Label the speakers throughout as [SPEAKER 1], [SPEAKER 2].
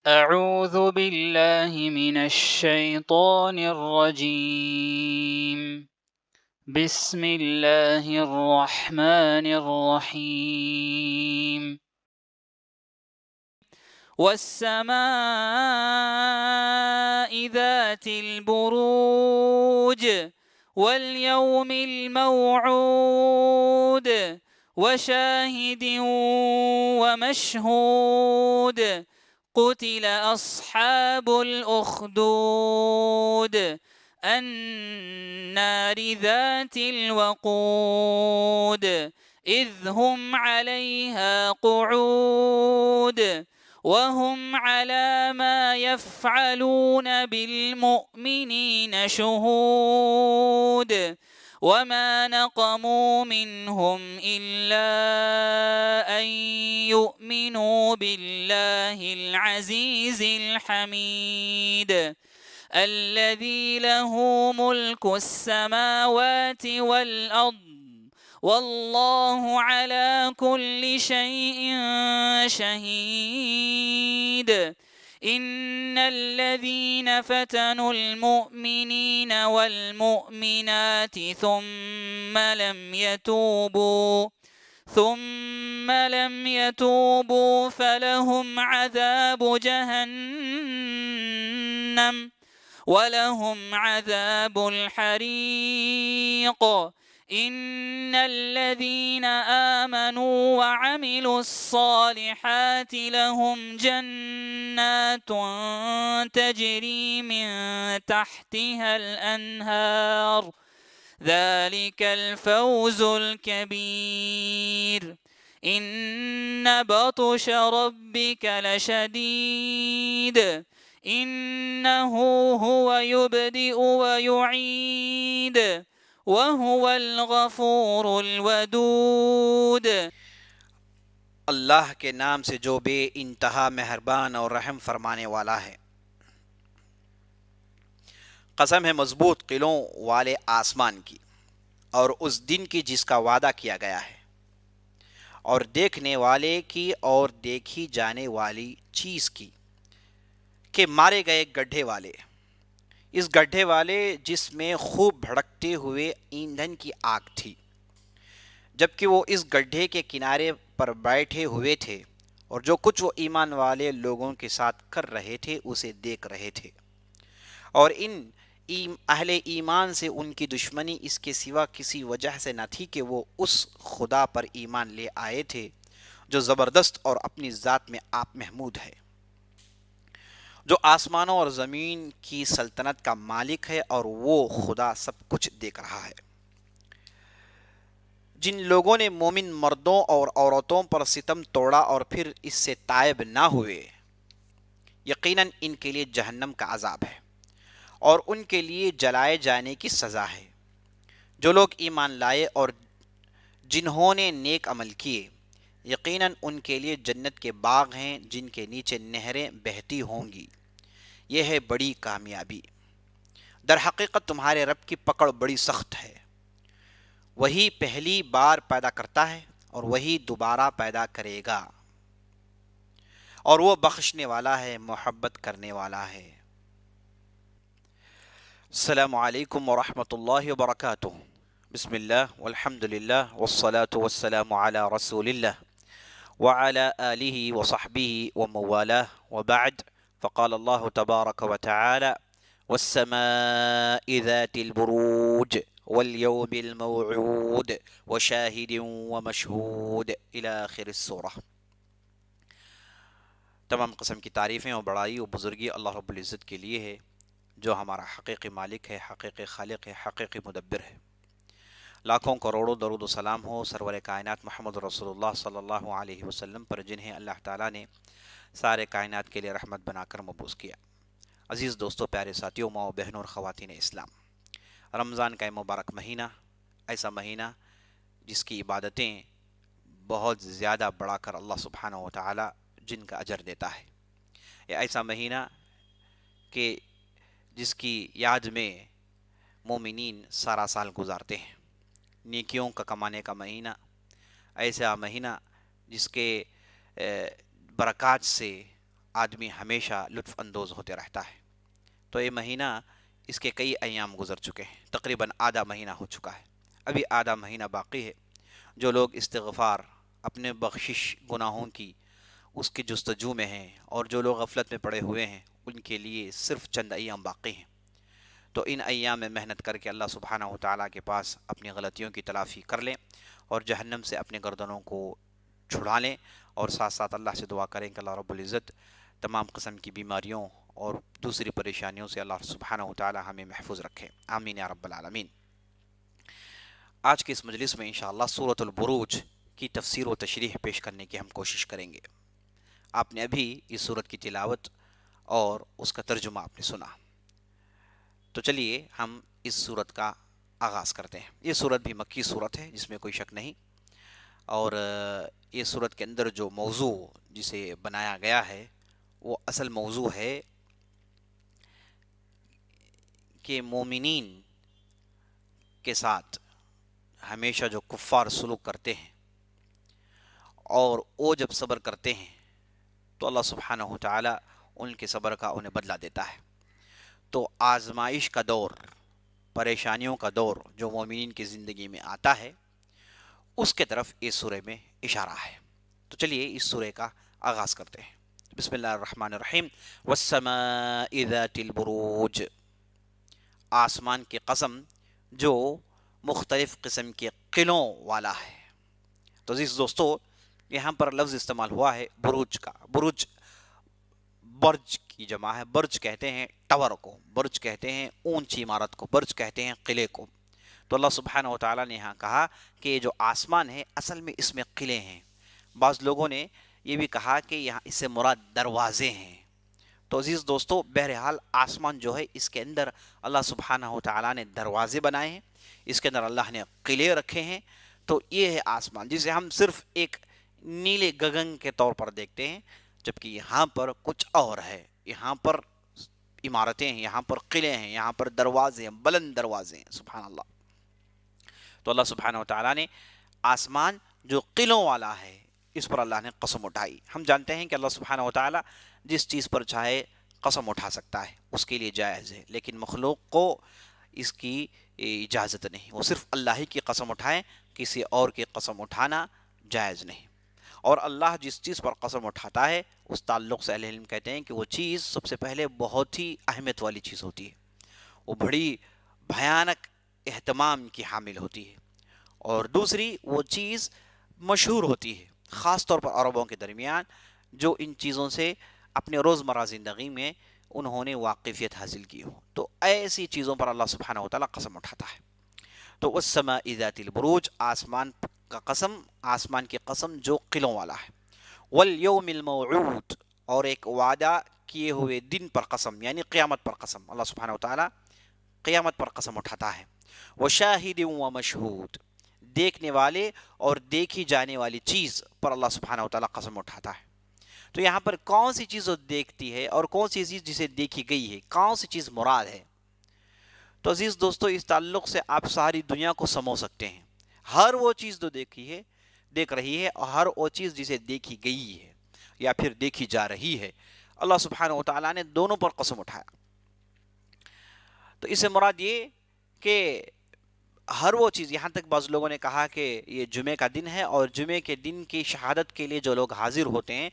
[SPEAKER 1] أعوذ بالله من الشيطان الرجيم. بسم الله الرحمن الرحيم. والسماء ذات البروج واليوم الموعود وشاهد ومشهود قتل أصحاب الأخدود النار ذات الوقود إذ هم عليها قعود وهم على ما يفعلون بالمؤمنين شهود وما نقموا منهم إلا أن يؤمنوا بالله العزيز الحميد الذي له ملك السماوات والأرض والله على كل شيء شهيد إن الذين فتنوا المؤمنين والمؤمنات ثم لم يتوبوا فلهم عذاب جهنم ولهم عذاب الحريق إن الذين آمنوا وعملوا الصالحات لهم جنات تجري من تحتها الأنهار ذلك الفوز الكبير إن بطش ربك لشديد إنه هو يبدئ ويعيد وهو الغفور الودود۔
[SPEAKER 2] اللہ کے نام سے جو بے انتہا مہربان اور رحم فرمانے والا ہے۔ قسم ہے مضبوط قلعوں والے آسمان کی اور اس دن کی جس کا وعدہ کیا گیا ہے، اور دیکھنے والے کی اور دیکھی جانے والی چیز کی، کہ مارے گئے گڈھے والے، اس گڈھے والے جس میں خوب بھڑکتے ہوئے ایندھن کی آگ تھی، جبکہ وہ اس گڈھے کے کنارے پر بیٹھے ہوئے تھے اور جو کچھ وہ ایمان والے لوگوں کے ساتھ کر رہے تھے اسے دیکھ رہے تھے، اور ان اہل ایمان سے ان کی دشمنی اس کے سوا کسی وجہ سے نہ تھی کہ وہ اس خدا پر ایمان لے آئے تھے جو زبردست اور اپنی ذات میں آپ محمود ہے، جو آسمانوں اور زمین کی سلطنت کا مالک ہے، اور وہ خدا سب کچھ دیکھ رہا ہے۔ جن لوگوں نے مومن مردوں اور عورتوں پر ستم توڑا اور پھر اس سے تائب نہ ہوئے، یقیناً ان کے لیے جہنم کا عذاب ہے اور ان کے لیے جلائے جانے کی سزا ہے۔ جو لوگ ایمان لائے اور جنہوں نے نیک عمل کیے، یقیناً ان کے لیے جنت کے باغ ہیں جن کے نیچے نہریں بہتی ہوں گی، یہ ہے بڑی کامیابی۔ در حقیقت تمہارے رب کی پکڑ بڑی سخت ہے، وہی پہلی بار پیدا کرتا ہے اور وہی دوبارہ پیدا کرے گا، اور وہ بخشنے والا ہے، محبت کرنے والا ہے۔ السلام علیکم ورحمۃ اللہ وبرکاتہ۔ بسم اللہ والحمد للہ والصلاة والسلام علی رسول اللہ وعلى آلہ وصحبہ وموالہ وبعد، فقال اللہ تبارک وتعالی: والسماء ذات البروج واليوم الموعود وشاہد ومشہود الى آخر السورہ۔ تمام قسم کی تعریفیں اور بڑائی و بزرگی اللہ رب العزت کے لیے ہے، جو ہمارا حقیقی مالک ہے، حقیقی خالق ہے، حقیقی مدبر ہے۔ لاکھوں کروڑوں درود و سلام ہو سرور کائنات محمد رسول اللہ صلی اللہ علیہ وسلم پر، جنہیں اللہ تعالیٰ نے سارے کائنات کے لیے رحمت بنا کر مبعوث کیا۔ عزیز دوستو، پیارے ساتھیوں، ماؤں بہنوں اور خواتین اسلام، رمضان کا یہ مبارک مہینہ، ایسا مہینہ جس کی عبادتیں بہت زیادہ بڑھا کر اللہ سبحانہ و تعالیٰ جن کا اجر دیتا ہے، یہ ایسا مہینہ کہ جس کی یاد میں مومنین سارا سال گزارتے ہیں، نیکیوں کا کمانے کا مہینہ، ایسا مہینہ جس کے برکات سے آدمی ہمیشہ لطف اندوز ہوتے رہتا ہے۔ تو یہ مہینہ اس کے کئی ایام گزر چکے ہیں، تقریباً آدھا مہینہ ہو چکا ہے، ابھی آدھا مہینہ باقی ہے۔ جو لوگ استغفار، اپنے بخشش گناہوں کی اس کی جستجو میں ہیں، اور جو لوگ غفلت میں پڑے ہوئے ہیں، ان کے لیے صرف چند ایام باقی ہیں۔ تو ان ایام میں محنت کر کے اللہ سبحانہ و تعالیٰ کے پاس اپنی غلطیوں کی تلافی کر لیں، اور جہنم سے اپنے گردنوں کو چھڑا لیں، اور ساتھ ساتھ اللہ سے دعا کریں کہ اللہ رب العزت تمام قسم کی بیماریوں اور دوسری پریشانیوں سے اللہ سبحانہ و تعالیٰ ہمیں محفوظ رکھے، آمین یا رب العالمین۔ آج کے اس مجلس میں انشاءاللہ سورۃ البروج کی تفسیر و تشریح پیش کرنے کی ہم کوشش کریں گے۔ آپ نے ابھی اس سورت کی تلاوت اور اس کا ترجمہ آپ نے سنا، تو چلیے ہم اس سورت کا آغاز کرتے ہیں۔ یہ سورت بھی مکی سورت ہے، جس میں کوئی شک نہیں، اور یہ سورت کے اندر جو موضوع جسے بنایا گیا ہے وہ اصل موضوع ہے کہ مومنین کے ساتھ ہمیشہ جو کفار سلوک کرتے ہیں، اور وہ جب صبر کرتے ہیں تو اللہ سبحانہ و تعالی ان کے صبر کا انہیں بدلہ دیتا ہے۔ تو آزمائش کا دور، پریشانیوں کا دور جو مومنین کی زندگی میں آتا ہے، اس کے طرف اس سورہ میں اشارہ ہے۔ تو چلیے اس سورہ کا آغاز کرتے ہیں۔ بسم اللہ الرحمن الرحیم۔ والسماء ذات البروج، آسمان کی قسم جو مختلف قسم کے قلعوں والا ہے۔ تو عزیز دوستو، یہاں پر لفظ استعمال ہوا ہے بروج کا۔ بروج برج کی جمع ہے، برج کہتے ہیں ٹاور کو، برج کہتے ہیں اونچی عمارت کو، برج کہتے ہیں قلعے کو۔ تو اللہ سبحانہ و تعالیٰ نے یہاں کہا کہ یہ جو آسمان ہے اصل میں اس میں قلعے ہیں۔ بعض لوگوں نے یہ بھی کہا کہ یہاں اس سے مراد دروازے ہیں۔ تو عزیز دوستو، بہرحال آسمان جو ہے اس کے اندر اللہ سبحانہ و تعالیٰ نے دروازے بنائے ہیں، اس کے اندر اللہ نے قلعے رکھے ہیں۔ تو یہ ہے آسمان، جسے ہم صرف ایک نیلے گگن کے طور پر دیکھتے ہیں، جبکہ یہاں پر کچھ اور ہے۔ یہاں پر عمارتیں ہیں، یہاں پر قلعے ہیں، یہاں پر دروازے ہیں، بلند دروازے ہیں، سبحان اللہ۔ تو اللہ سبحانہ و تعالیٰ نے آسمان جو قلعوں والا ہے اس پر اللہ نے قسم اٹھائی۔ ہم جانتے ہیں کہ اللہ سبحانہ و تعالیٰ جس چیز پر چاہے قسم اٹھا سکتا ہے، اس کے لیے جائز ہے، لیکن مخلوق کو اس کی اجازت نہیں، وہ صرف اللہ ہی کی قسم اٹھائے، کسی اور کی قسم اٹھانا جائز نہیں۔ اور اللہ جس چیز پر قسم اٹھاتا ہے اس تعلق سے اہل علم کہتے ہیں کہ وہ چیز سب سے پہلے بہت ہی اہمیت والی چیز ہوتی ہے، وہ بڑی بھیانک اہتمام کی حامل ہوتی ہے، اور دوسری وہ چیز مشہور ہوتی ہے، خاص طور پر عربوں کے درمیان جو ان چیزوں سے اپنے روزمرہ زندگی میں انہوں نے واقفیت حاصل کی ہو، تو ایسی چیزوں پر اللہ سبحانہ و تعالیٰ قسم اٹھاتا ہے۔ تو والسماء ذات البروج، آسمان کا قسم، آسمان کی قسم جو قلعوں والا ہے۔ والیوم الموعود، اور ایک وعدہ کیے ہوئے دن پر قسم، یعنی قیامت پر قسم، اللہ سبحانہ و تعالیٰ قیامت پر قسم اٹھاتا ہے۔ وشاہد ومشہود، دیکھنے والے اور دیکھی جانے والی چیز پر اللہ سبحانہ و تعالیٰ قسم اٹھاتا ہے۔ تو یہاں پر کون سی چیز دیکھتی ہے اور کون سی چیز جسے دیکھی گئی ہے، کون سی چیز مراد ہے؟ تو عزیز دوستو، اس تعلق سے آپ ساری دنیا کو سمجھ سکتے ہیں۔ ہر وہ چیز جو دیکھ رہی ہے، اور ہر وہ چیز جسے دیکھی گئی ہے یا پھر دیکھی جا رہی ہے، اللہ سبحانہ و تعالیٰ نے دونوں پر قسم اٹھایا۔ تو اس سے مراد یہ کہ ہر وہ چیز، یہاں تک بعض لوگوں نے کہا کہ یہ جمعے کا دن ہے اور جمعے کے دن کی شہادت کے لیے جو لوگ حاضر ہوتے ہیں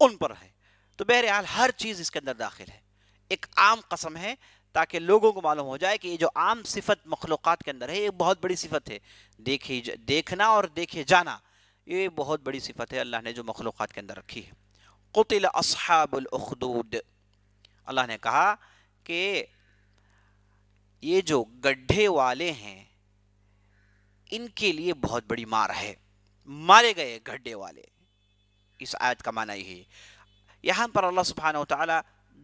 [SPEAKER 2] ان پر ہے۔ تو بہرحال ہر چیز اس کے اندر داخل ہے، ایک عام قسم ہے تاکہ لوگوں کو معلوم ہو جائے کہ یہ جو عام صفت مخلوقات کے اندر ہے یہ بہت بڑی صفت ہے، دیکھنا اور دیکھے جانا، یہ بہت بڑی صفت ہے اللہ نے جو مخلوقات کے اندر رکھی ہے۔ قتل اصحاب الاخدود، اللہ نے کہا کہ یہ جو گڈھے والے ہیں ان کے لیے بہت بڑی مار ہے، مارے گئے گڈھے والے، اس آیت کا معنی یہی ہے۔ یہاں پر اللہ سبحانہ و تعالیٰ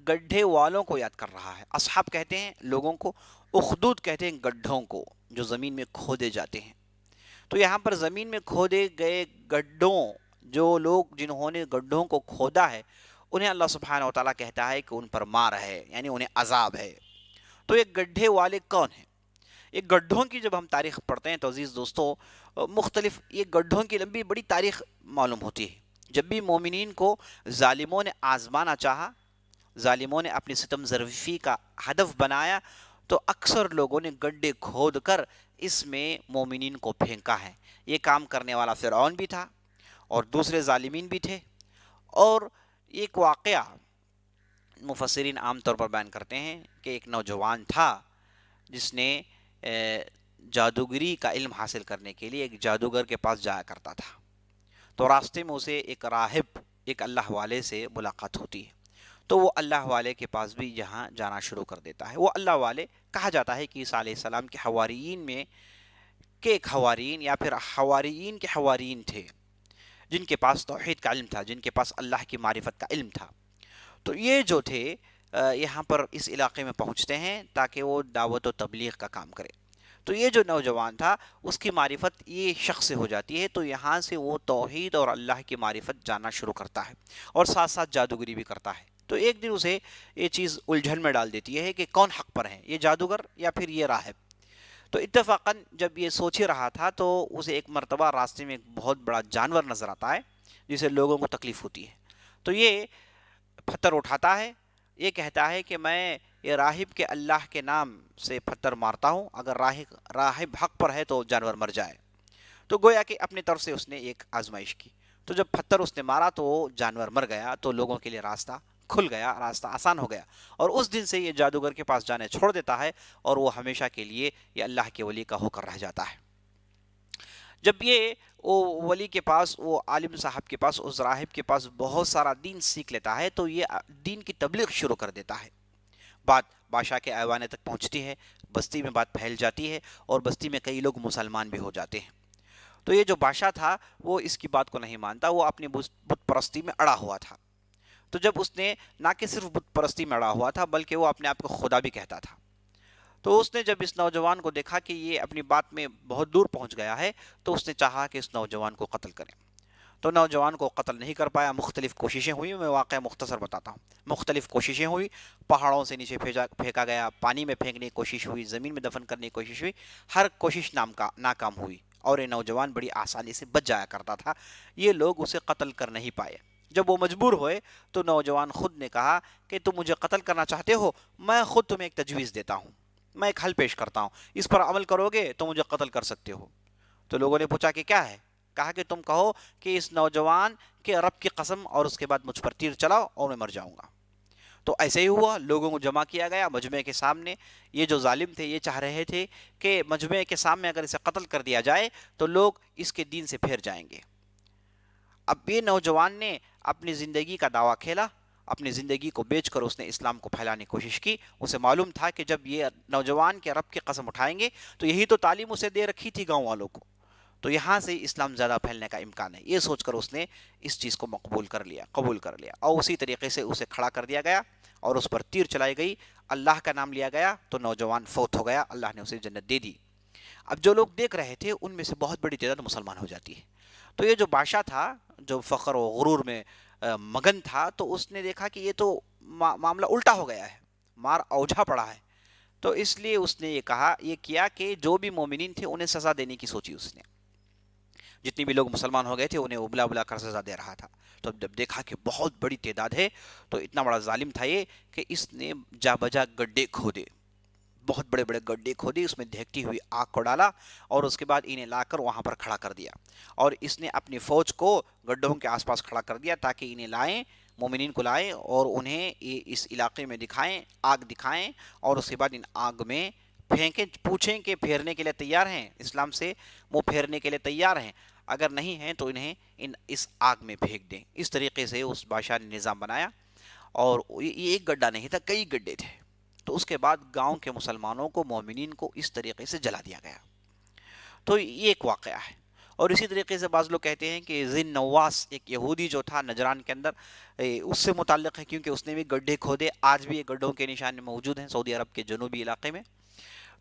[SPEAKER 2] گڈھے والوں کو یاد کر رہا ہے۔ اصحاب کہتے ہیں لوگوں کو، اخدود کہتے ہیں گڈھوں کو جو زمین میں کھودے جاتے ہیں۔ تو یہاں پر زمین میں کھودے گئے گڈھوں، جو لوگ جنہوں نے گڈھوں کو کھودا ہے، انہیں اللہ سبحانہ و تعالیٰ کہتا ہے کہ ان پر مار ہے، یعنی انہیں عذاب ہے۔ تو یہ گڈھے والے کون ہیں؟ یہ گڈھوں کی جب ہم تاریخ پڑھتے ہیں تو عزیز دوستو، مختلف یہ گڈھوں کی لمبی بڑی تاریخ معلوم ہوتی ہے جب بھی مومنین کو ظالموں نے آزمانا چاہا، ظالموں نے اپنی ستم ظرفی کا ہدف بنایا، تو اکثر لوگوں نے گڈھے کھود کر اس میں مومنین کو پھینکا ہے۔ یہ کام کرنے والا فرعون بھی تھا اور دوسرے ظالمین بھی تھے۔ اور ایک واقعہ مفسرین عام طور پر بیان کرتے ہیں کہ ایک نوجوان تھا جس نے جادوگری کا علم حاصل کرنے کے لیے ایک جادوگر کے پاس جایا کرتا تھا۔ تو راستے میں اسے ایک راہب، ایک اللہ والے سے ملاقات ہوتی ہے۔ تو وہ اللہ والے کے پاس بھی یہاں جانا شروع کر دیتا ہے۔ وہ اللہ والے کہا جاتا ہے کہ عیسیٰ علیہ السلام کے حواریین میں کے ایک حواریین یا پھر حواریین کے حواریین تھے جن کے پاس توحید کا علم تھا، جن کے پاس اللہ کی معرفت کا علم تھا۔ تو یہ جو تھے یہاں پر اس علاقے میں پہنچتے ہیں تاکہ وہ دعوت و تبلیغ کا کام کرے۔ تو یہ جو نوجوان تھا اس کی معرفت یہ شخص سے ہو جاتی ہے، تو یہاں سے وہ توحید اور اللہ کی معرفت جاننا شروع کرتا ہے اور ساتھ ساتھ جادوگری بھی کرتا ہے۔ تو ایک دن اسے یہ چیز الجھن میں ڈال دیتی ہے کہ کون حق پر ہے، یہ جادوگر یا پھر یہ راہب۔ تو اتفاقاً جب یہ سوچ ہی رہا تھا تو اسے ایک مرتبہ راستے میں ایک بہت بڑا جانور نظر آتا ہے جسے لوگوں کو تکلیف ہوتی ہے۔ تو یہ پتھر اٹھاتا ہے، یہ کہتا ہے کہ میں یہ راہب کے اللہ کے نام سے پتھر مارتا ہوں، اگر راہب حق پر ہے تو جانور مر جائے۔ تو گویا کہ اپنی طرف سے اس نے ایک آزمائش کی۔ تو جب پتھر اس نے مارا تو جانور مر گیا، تو لوگوں کے لیے راستہ کھل گیا، راستہ آسان ہو گیا، اور اس دن سے یہ جادوگر کے پاس جانے چھوڑ دیتا ہے اور وہ ہمیشہ کے لیے یہ اللہ کے ولی کا ہو کر رہ جاتا ہے۔ جب یہ وہ ولی کے پاس، وہ عالم صاحب کے پاس، اس راہب کے پاس بہت سارا دین سیکھ لیتا ہے تو یہ دین کی تبلیغ شروع کر دیتا ہے۔ بات بادشاہ کے ایوانے تک پہنچتی ہے، بستی میں بات پھیل جاتی ہے اور بستی میں کئی لوگ مسلمان بھی ہو جاتے ہیں۔ تو یہ جو بادشاہ تھا وہ اس کی بات کو نہیں مانتا، وہ اپنی بت پرستی میں اڑا ہوا تھا۔ تو جب اس نے نہ کہ صرف بت پرستی میں اڑا ہوا تھا بلکہ وہ اپنے آپ کو خدا بھی کہتا تھا، تو اس نے جب اس نوجوان کو دیکھا کہ یہ اپنی بات میں بہت دور پہنچ گیا ہے تو اس نے چاہا کہ اس نوجوان کو قتل کریں۔ تو نوجوان کو قتل نہیں کر پایا، مختلف کوششیں ہوئی، میں واقعہ مختصر بتاتا ہوں۔ مختلف کوششیں ہوئی، پہاڑوں سے نیچے پھینکا گیا، پانی میں پھینکنے کی کوشش ہوئی، زمین میں دفن کرنے کی کوشش ہوئی، ہر کوشش ناکام ہوئی، اور یہ نوجوان بڑی آسانی سے بچ جایا کرتا تھا۔ یہ لوگ اسے قتل کر نہیں پائے۔ جب وہ مجبور ہوئے تو نوجوان خود نے کہا کہ تم مجھے قتل کرنا چاہتے ہو، میں خود تمہیں ایک تجویز دیتا ہوں، میں ایک حل پیش کرتا ہوں، اس پر عمل کرو گے تو مجھے قتل کر سکتے ہو۔ تو لوگوں نے پوچھا کہ کیا ہے؟ کہا کہ تم کہو کہ اس نوجوان کے رب کی قسم، اور اس کے بعد مجھ پر تیر چلاؤ اور میں مر جاؤں گا۔ تو ایسے ہی ہوا، لوگوں کو جمع کیا گیا مجمع کے سامنے۔ یہ جو ظالم تھے یہ چاہ رہے تھے کہ مجمع کے سامنے اگر اسے قتل کر دیا جائے تو لوگ اس کے دین سے پھر جائیں گے۔ اب یہ نوجوان نے اپنی زندگی کا دعویٰ کھیلا، اپنی زندگی کو بیچ کر اس نے اسلام کو پھیلانے کی کوشش کی۔ اسے معلوم تھا کہ جب یہ نوجوان کے رب کی قسم اٹھائیں گے تو یہی تو تعلیم اسے دے رکھی تھی گاؤں والوں کو، تو یہاں سے اسلام زیادہ پھیلنے کا امکان ہے۔ یہ سوچ کر اس نے اس چیز کو قبول کر لیا، اور اسی طریقے سے اسے کھڑا کر دیا گیا اور اس پر تیر چلائی گئی، اللہ کا نام لیا گیا تو نوجوان فوت ہو گیا، اللہ نے اسے جنت دے دی۔ اب جو لوگ دیکھ رہے تھے ان میں سے بہت بڑی تعداد مسلمان ہو جاتی ہے۔ تو یہ جو بادشاہ تھا جو فخر و غرور میں مگن تھا، تو اس نے دیکھا کہ یہ تو معاملہ الٹا ہو گیا ہے، مار اوجھا پڑا ہے، تو اس لیے اس نے یہ کیا کہ جو بھی مومنین تھے انہیں سزا دینے کی سوچی اس نے۔ جتنی بھی لوگ مسلمان ہو گئے تھے انہیں ابلا ابلا کر سزا دے رہا تھا۔ تو جب دیکھا کہ بہت بڑی تعداد ہے تو اتنا بڑا ظالم تھا یہ کہ اس نے جا بجا گڈھے کھودے، بہت بڑے بڑے گڈھے کھودے، اس میں دہکتی ہوئی آگ کو ڈالا اور اس کے بعد انہیں لا کر وہاں پر کھڑا کر دیا، اور اس نے اپنی فوج کو گڈھوں کے آس پاس کھڑا کر دیا تاکہ انہیں لائیں، مومنین کو لائیں اور انہیں اس علاقے میں دکھائیں، آگ دکھائیں، اور اس کے بعد ان آگ میں پھینکیں، پوچھیں کہ پھیرنے کے لیے تیار ہیں، اسلام سے وہ پھیرنے کے لیے تیار ہیں، اگر نہیں ہیں تو انہیں اس آگ میں پھینک دیں۔ اس طریقے سے اس بادشاہ نے نظام بنایا، اور یہ ایک گڈھا نہیں تھا، کئی گڈھے تھے۔ تو اس کے بعد گاؤں کے مسلمانوں کو، مومنین کو اس طریقے سے جلا دیا گیا۔ تو یہ ایک واقعہ ہے۔ اور اسی طریقے سے بعض لوگ کہتے ہیں کہ ذی نواس ایک یہودی جو تھا نجران کے اندر، اس سے متعلق ہے کیونکہ اس نے بھی گڈھے کھودے، آج بھی یہ گڈھوں کے نشان موجود ہیں سعودی عرب کے جنوبی علاقے میں۔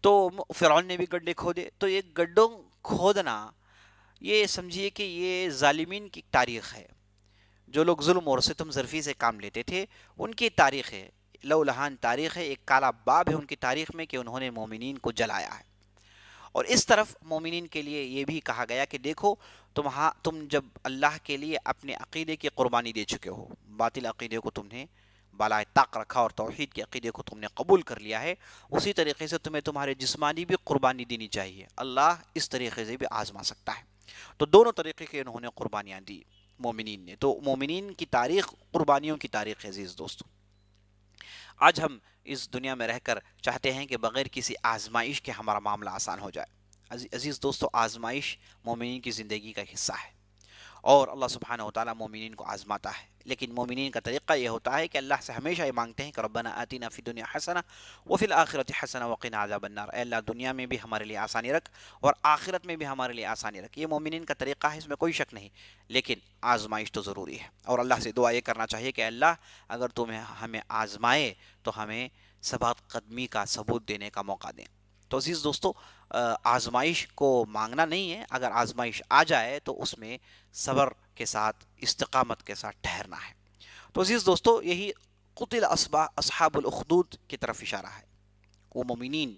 [SPEAKER 2] تو فرعون نے بھی گڈھے کھودے۔ تو یہ گڈھوں کھودنا، یہ سمجھیے کہ یہ ظالمین کی تاریخ ہے، جو لوگ ظلم اور ستم ظرفی سے کام لیتے تھے ان کی تاریخ ہے، لو لہان تاریخ ہے، ایک کالا باب ہے ان کی تاریخ میں کہ انہوں نے مومنین کو جلایا ہے۔ اور اس طرف مومنین کے لیے یہ بھی کہا گیا کہ دیکھو تم جب اللہ کے لیے اپنے عقیدے کی قربانی دے چکے ہو، باطل عقیدے کو تم نے بالائے طاق رکھا اور توحید کے عقیدے کو تم نے قبول کر لیا ہے، اسی طریقے سے تمہیں تمہارے جسمانی بھی قربانی دینی چاہیے، اللہ اس طریقے سے بھی آزما سکتا ہے۔ تو دونوں طریقے کے انہوں نے قربانیاں دی مومنین نے۔ تو مومنین کی تاریخ قربانیوں کی تاریخ ہے عزیز دوستو۔ آج ہم اس دنیا میں رہ کر چاہتے ہیں کہ بغیر کسی آزمائش کے ہمارا معاملہ آسان ہو جائے۔ عزیز دوستو، آزمائش مومنین کی زندگی کا حصہ ہے، اور اللہ سبحانہ و تعالیٰ مومنین کو آزماتا ہے، لیکن مومنین کا طریقہ یہ ہوتا ہے کہ اللہ سے ہمیشہ یہ مانگتے ہیں کہ ربنا آتنا فی الدنیا حسنہ وفی الآخرۃ حسنہ وقنا عذاب النار، اے اللہ دنیا میں بھی ہمارے لیے آسانی رکھ اور آخرت میں بھی ہمارے لیے آسانی رکھ۔ یہ مومنین کا طریقہ ہے، اس میں کوئی شک نہیں، لیکن آزمائش تو ضروری ہے، اور اللہ سے دعا یہ کرنا چاہیے کہ اللہ اگر تمہیں ہمیں آزمائے تو ہمیں ثبات قدمی کا ثبوت دینے کا موقع دیں۔ تو عزیز دوستو، آزمائش کو مانگنا نہیں ہے، اگر آزمائش آ جائے تو اس میں صبر کے ساتھ، استقامت کے ساتھ ٹھہرنا ہے۔ تو عزیز دوستو، یہی قتل اصحاب الاخدود کی طرف اشارہ ہے، وہ مومنین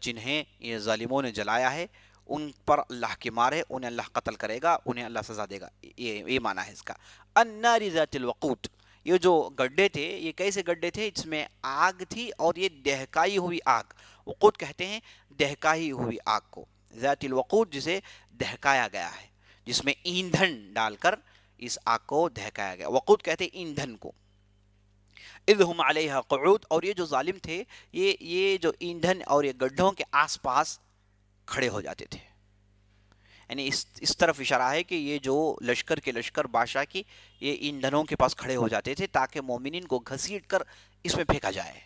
[SPEAKER 2] جنہیں یہ ظالموں نے جلایا ہے، ان پر اللہ کی مار ہے، انہیں اللہ قتل کرے گا، انہیں اللہ سزا دے گا، یہ معنی ہے اس کا۔ النار ذات الوقود، یہ جو گڈھے تھے یہ کیسے گڈھے تھے؟ اس میں آگ تھی، اور یہ دہکائی ہوئی آگ، وقود کہتے ہیں دہکائی ہوئی آگ کو، ذات الوقود جسے دہکایا گیا ہے، جس میں ایندھن ڈال کر اس آگ کو دہکایا گیا، وقود کہتے ہیں ایندھن کو۔ اذ ہم علیہا قعود، اور یہ جو ظالم تھے یہ جو ایندھن اور یہ گڈھوں کے آس پاس کھڑے ہو جاتے تھے، یعنی اس طرف اشارہ ہے کہ یہ جو لشکر کے لشکر بادشاہ کی یہ ایندھنوں کے پاس کھڑے ہو جاتے تھے تاکہ مومنین کو گھسیٹ کر اس میں پھینکا جائے۔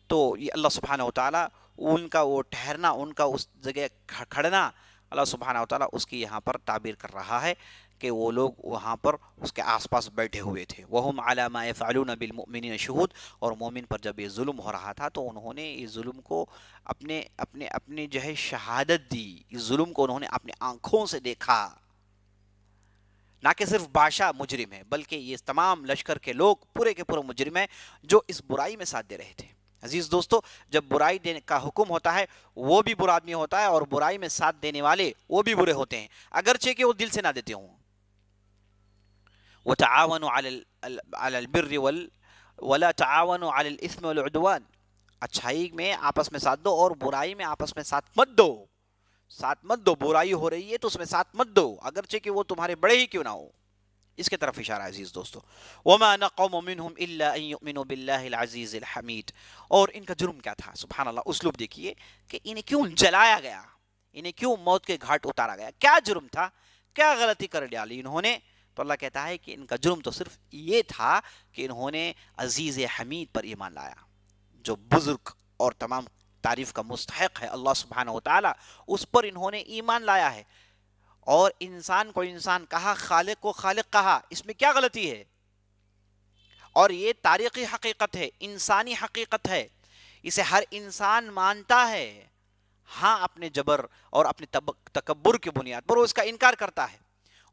[SPEAKER 2] تو یہ اللہ سبحانہ و تعالیٰ ان کا وہ ٹھہرنا، ان کا اس جگہ کھڑنا، اللہ سبحانہ و تعالیٰ اس کی یہاں پر تعبیر کر رہا ہے کہ وہ لوگ وہاں پر اس کے آس پاس بیٹھے ہوئے تھے۔ وَهُمْ عَلَى مَا يَفْعَلُونَ بِالْمُؤْمِنِينَ شُهُودٌ، اور مومن پر جب یہ ظلم ہو رہا تھا تو انہوں نے اس ظلم کو اپنے جو ہے شہادت دی، اس ظلم کو انہوں نے اپنی آنکھوں سے دیکھا، نہ کہ صرف بادشاہ مجرم ہے بلکہ یہ تمام لشکر کے لوگ پورے کے پورے مجرم ہیں جو اس برائی میں ساتھ دے رہے تھے۔ عزیز دوستو، جب برائی دینے کا حکم ہوتا ہے وہ بھی برا آدمی ہوتا ہے، اور برائی میں ساتھ دینے والے وہ بھی برے ہوتے ہیں، اگرچہ کہ وہ دل سے نہ دیتے ہوں۔ وَتَعَاوَنُوا عَلَى الْبِرِّ وَلَا تَعَاوَنُوا عَلَى الْإِثْمِ وَالْعُدْوَانِ، اچھائی میں آپس میں ساتھ دو اور برائی میں آپس میں ساتھ مت دو، ساتھ مت دو، برائی ہو رہی ہے تو اس میں ساتھ مت دو، اگرچہ کہ وہ تمہارے بڑے ہی کیوں نہ ہو۔ اس کے طرف اشارہ ہے عزیز دوستو۔ وَمَا نَقَمُوا مِنْهُمْ إِلَّا أَن يُؤْمِنُوا بِاللَّهِ الْعَزِيزِ الْحَمِيدِ، اور ان کا جرم کیا تھا؟ سبحان اللہ، اسلوب دیکھیے کہ انہیں کیوں جلایا گیا، انہیں کیوں موت کے گھاٹ اتارا گیا، کیا جرم تھا، کیا غلطی کر ڈالی انہوں نے؟ تو اللہ کہتا ہے کہ ان کا جرم تو صرف یہ تھا کہ انہوں نے عزیز حمید پر ایمان لایا، جو بزرگ اور تمام تعریف کا مستحق ہے اللہ سبحانہ و تعالی، اس پر انہوں نے ایمان لایا ہے، اور انسان کو انسان کہا، خالق کو خالق کہا، اس میں کیا غلطی ہے؟ اور یہ تاریخی حقیقت ہے، انسانی حقیقت ہے، اسے ہر انسان مانتا ہے، ہاں اپنے جبر اور اپنے تکبر کی بنیاد پر وہ اس کا انکار کرتا ہے،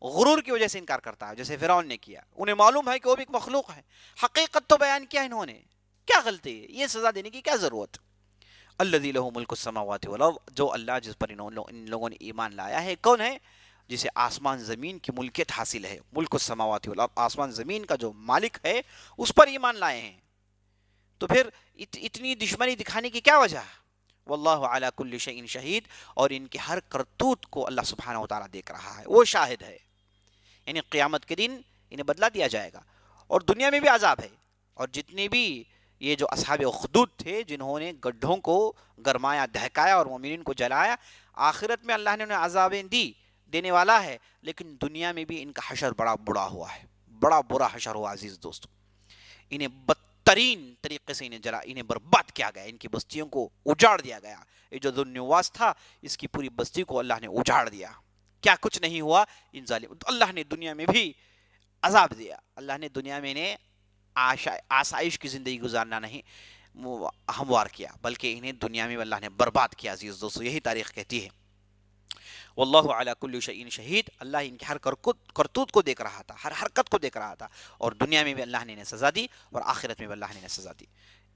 [SPEAKER 2] غرور کی وجہ سے انکار کرتا ہے، جیسے فرعون نے کیا، انہیں معلوم ہے کہ وہ بھی ایک مخلوق ہے، حقیقت تو بیان کیا انہوں نے، کیا غلطی ہے، یہ سزا دینے کی کیا ضرورت؟ الذی لہ ملک السماوات والارض، جو اللہ جس پر ان لوگوں نے ایمان لایا ہے کون ہے؟ جسے آسمان زمین کی ملکیت حاصل ہے، ملک السماوات والارض، آسمان زمین کا جو مالک ہے اس پر ایمان لائے ہیں، تو پھر اتنی دشمنی دکھانے کی کیا وجہ؟ واللہ علی کل شیء شہید، اور ان کے ہر کرتوت کو اللہ سبحانہ و تعالیٰ دیکھ رہا ہے، وہ شاہد ہے، یعنی قیامت کے دن انہیں بدلہ دیا جائے گا، اور دنیا میں بھی عذاب ہے، اور جتنے بھی یہ جو اصحاب اخدود تھے جنہوں نے گڈھوں کو گرمایا، دہکایا اور مومنین کو جلایا، آخرت میں اللہ نے انہیں عذابیں دینے والا ہے، لیکن دنیا میں بھی ان کا حشر بڑا برا ہوا ہے، بڑا برا حشر ہوا عزیز دوستو، انہیں بدترین طریقے سے انہیں برباد کیا گیا، ان کی بستیوں کو اجاڑ دیا گیا، یہ جو ذو النواس تھا اس کی پوری بستی کو اللہ نے اجاڑ دیا، کیا کچھ نہیں ہوا ان ظالم، تو اللہ نے دنیا میں بھی عذاب دیا، اللہ نے دنیا میں انہیں آسائش کی زندگی گزارنا نہیں ہموار کیا، بلکہ انہیں دنیا میں اللہ نے برباد کیا عزیز دوستو، یہی تاریخ کہتی ہے۔ واللہ علی کل شیء شہید، اللہ ان کی ہر کرتوت کو دیکھ رہا تھا، ہر حرکت کو دیکھ رہا تھا، اور دنیا میں بھی اللہ نے انہیں سزا دی اور آخرت میں بھی اللہ نے انہیں سزا دی۔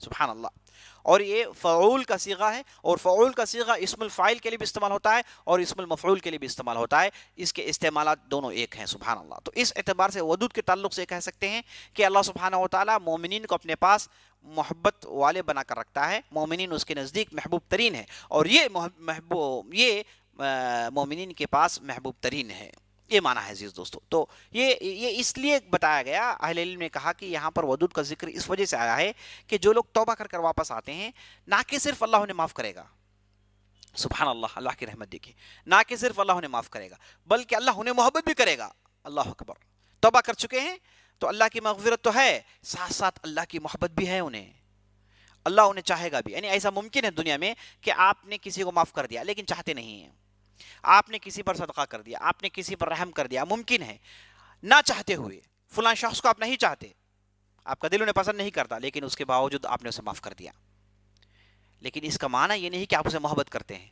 [SPEAKER 2] سبحان اللہ. اور یہ فعول کا صیغہ ہے، اور فعول کا صیغہ اسم الفاعل کے لیے بھی استعمال ہوتا ہے اور اسم المفعول کے لیے بھی استعمال ہوتا ہے. اس کے استعمالات دونوں ایک ہیں. سبحان اللہ. تو اس اعتبار سے ودود کے تعلق سے کہہ سکتے ہیں کہ اللہ سبحانہ و تعالیٰ مومنین کو اپنے پاس محبت والے بنا کر رکھتا ہے. مومنین اس کے نزدیک محبوب ترین ہے، اور یہ مومنین کے پاس محبوب ترین ہے. یہ معنی ہے عزیز دوستو. تو یہ اس لیے بتایا گیا، اہل علم نے کہا کہ یہاں پر ودود کا ذکر اس وجہ سے آیا ہے کہ جو لوگ توبہ کر کر واپس آتے ہیں، نہ کہ صرف اللہ انہیں معاف کرے گا. سبحان اللہ. اللہ کی رحمت دیکھیں. نہ کہ صرف اللہ انہیں معاف کرے گا، بلکہ اللہ انہیں محبت بھی کرے گا. اللہ اکبر. توبہ کر چکے ہیں تو اللہ کی مغفرت تو ہے، ساتھ ساتھ اللہ کی محبت بھی ہے انہیں. اللہ انہیں چاہے گا بھی. یعنی ایسا ممکن ہے دنیا میں کہ آپ نے کسی کو معاف کر دیا لیکن چاہتے نہیں ہیں. آپ نے کسی پر صدقہ کر دیا، آپ نے کسی پر رحم کر دیا، ممکن ہے نہ چاہتے ہوئے فلاں شخص کو آپ نہیں چاہتے، آپ کا دل انہیں پسند نہیں کرتا، لیکن اس کے باوجود آپ نے اسے معاف کر دیا. لیکن اس کا معنی یہ نہیں کہ آپ اسے محبت کرتے ہیں.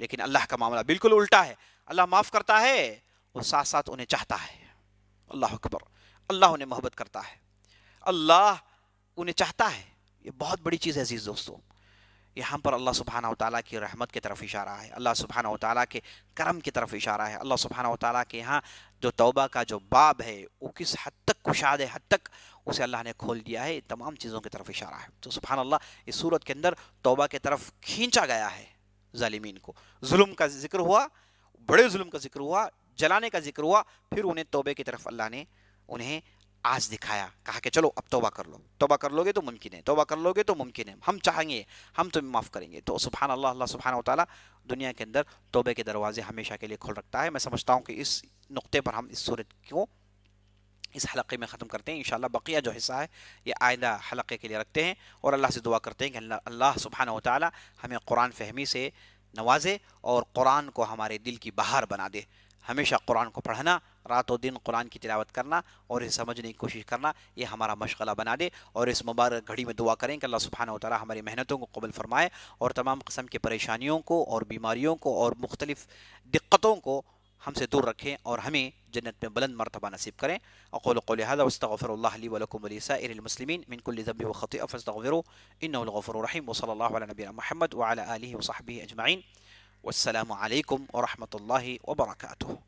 [SPEAKER 2] لیکن اللہ کا معاملہ بالکل الٹا ہے. اللہ معاف کرتا ہے اور ساتھ ساتھ انہیں چاہتا ہے. اللہ اکبر. اللہ انہیں محبت کرتا ہے، اللہ انہیں چاہتا ہے. یہ بہت بڑی چیز ہے عزیز دوستو. یہاں پر اللہ سبحانہ و تعالیٰ کی رحمت کی طرف اشارہ ہے، اللہ سبحانہ و تعالیٰ کے کرم کی طرف اشارہ ہے. اللہ سبحانہ و تعالیٰ کے یہاں جو توبہ کا جو باب ہے وہ کس حد تک کشاد ہے، حد تک اسے اللہ نے کھول دیا ہے. تمام چیزوں کی طرف اشارہ ہے. تو سبحان اللہ، اس صورت کے اندر توبہ کی طرف کھینچا گیا ہے ظالمین کو. ظلم کا ذکر ہوا، بڑے ظلم کا ذکر ہوا، جلانے کا ذکر ہوا، پھر انہیں توبے کی طرف اللہ نے انہیں آج دکھایا. کہا کہ چلو اب توبہ کر لو، توبہ کر لو گے تو ممکن ہے، توبہ کر لو گے تو ممکن ہے، ہم چاہیں گے ہم تمہیں معاف کریں گے. تو سبحان اللہ، اللہ سبحانہ و تعالیٰ دنیا کے اندر توبے کے دروازے ہمیشہ کے لیے کھول رکھتا ہے. میں سمجھتا ہوں کہ اس نقطے پر ہم اس صورت کو اس حلقے میں ختم کرتے ہیں. انشاءاللہ بقیہ جو حصہ ہے یہ آئندہ حلقے کے لیے رکھتے ہیں، اور اللہ سے دعا کرتے ہیں کہ اللہ سبحانہ و تعالیٰ ہمیں قرآن فہمی سے نوازے اور قرآن کو ہمارے دل کی بہار بنا دے. ہمیشہ قرآن کو پڑھنا، رات و دن قرآن کی تلاوت کرنا اور اسے سمجھنے کی کوشش کرنا، یہ ہمارا مشغلہ بنا دے. اور اس مبارک گھڑی میں دعا کریں کہ اللہ سبحانہ و تعالیٰ ہماری محنتوں کو قبول فرمائے اور تمام قسم کی پریشانیوں کو اور بیماریوں کو اور مختلف دقتوں کو ہم سے دور رکھیں اور ہمیں جنت میں بلند مرتبہ نصیب کریں. اقول قولی هذا واستغفر الله لي ولكم ولسائر المسلمين من كل ذنب وخطيئة فاستغفروه انه الغفور الرحيم. وصلى الله على نبينا محمد وعلى آله وصحبه اجمعين. والسلام عليكم ورحمة الله وبركاته.